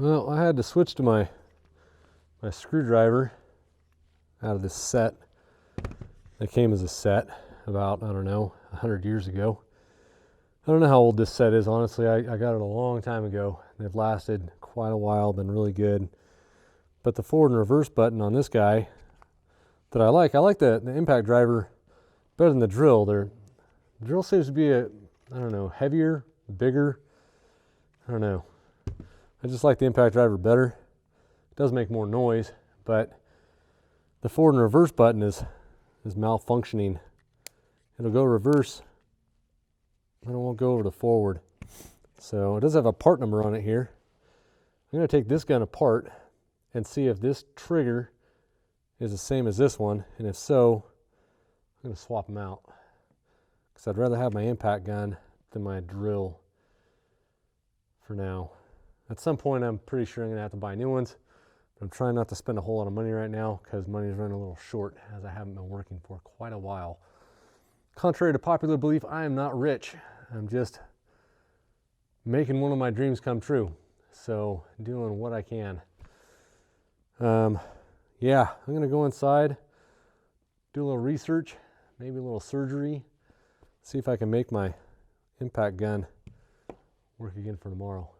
Well, I had to switch to my screwdriver out of this set. That came as a set about, I don't know, 100 years ago. I don't know how old this set is, honestly. I got it a long time ago. They've lasted quite a while, been really good. But the forward and reverse button on this guy that I like the impact driver better than the drill. The drill seems to be I don't know, heavier, bigger. I don't know. I just like the impact driver better. It does make more noise, but the forward and reverse button is malfunctioning. It'll go reverse, but it won't go over to forward. So it does have a part number on it here. I'm going to take this gun apart and see if this trigger is the same as this one, and if so, I'm going to swap them out because I'd rather have my impact gun than my drill for now. At some point, I'm pretty sure I'm going to have to buy new ones. But I'm trying not to spend a whole lot of money right now because money's running a little short, as I haven't been working for quite a while. Contrary to popular belief, I am not rich. I'm just making one of my dreams come true. So doing what I can. Yeah, I'm going to go inside, do a little research, maybe a little surgery, see if I can make my impact gun work again for tomorrow.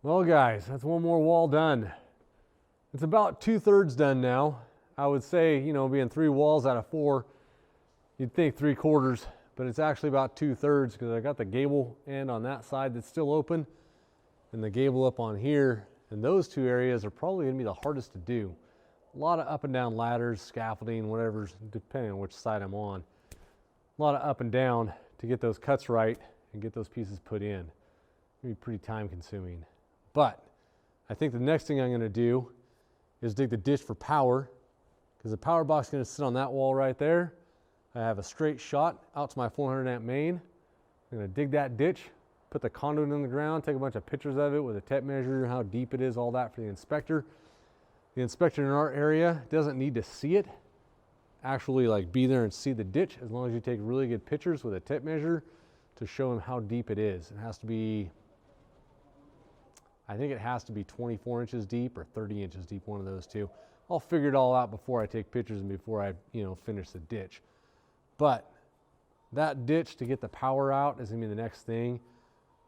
Well, guys, that's one more wall done. It's about 2/3 done now. I would say, you know, being 3 walls out of 4, you'd think 3/4, but it's actually about 2/3 because I got the gable end on that side that's still open and the gable up on here. And those 2 areas are probably going to be the hardest to do. A lot of up and down ladders, scaffolding, whatever's, depending on which side I'm on. A lot of up and down to get those cuts right and get those pieces put in. It'll be pretty time consuming. But I think the next thing I'm going to do is dig the ditch for power, because the power box is going to sit on that wall right there. I have a straight shot out to my 400 amp main. I'm going to dig that ditch, put the conduit in the ground, take a bunch of pictures of it with a tape measure, how deep it is, all that for the inspector. The inspector in our area doesn't need to see it, actually like be there and see the ditch, as long as you take really good pictures with a tape measure to show him how deep it is. It has to be, I think it has to be 24 inches deep or 30 inches deep, one of those two. I'll figure it all out before I take pictures and before I, you know, finish the ditch. But that ditch to get the power out is gonna be the next thing.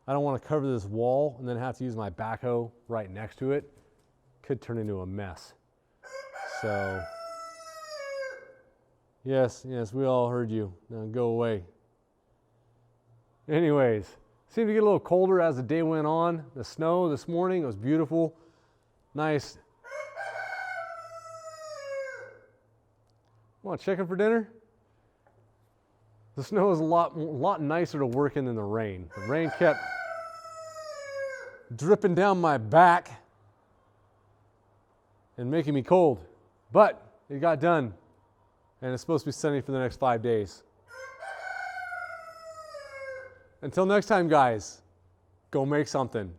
I don't want to cover this wall and then have to use my backhoe right next to it. Could turn into a mess. So, yes, we all heard you. Now go away. Anyways, seemed to get a little colder as the day went on. The snow this morning, it was beautiful. Nice. Want chicken for dinner? The snow is a lot nicer to work in than the rain. The rain kept dripping down my back and making me cold. But it got done, and it's supposed to be sunny for the next 5 days. Until next time, guys, go make something.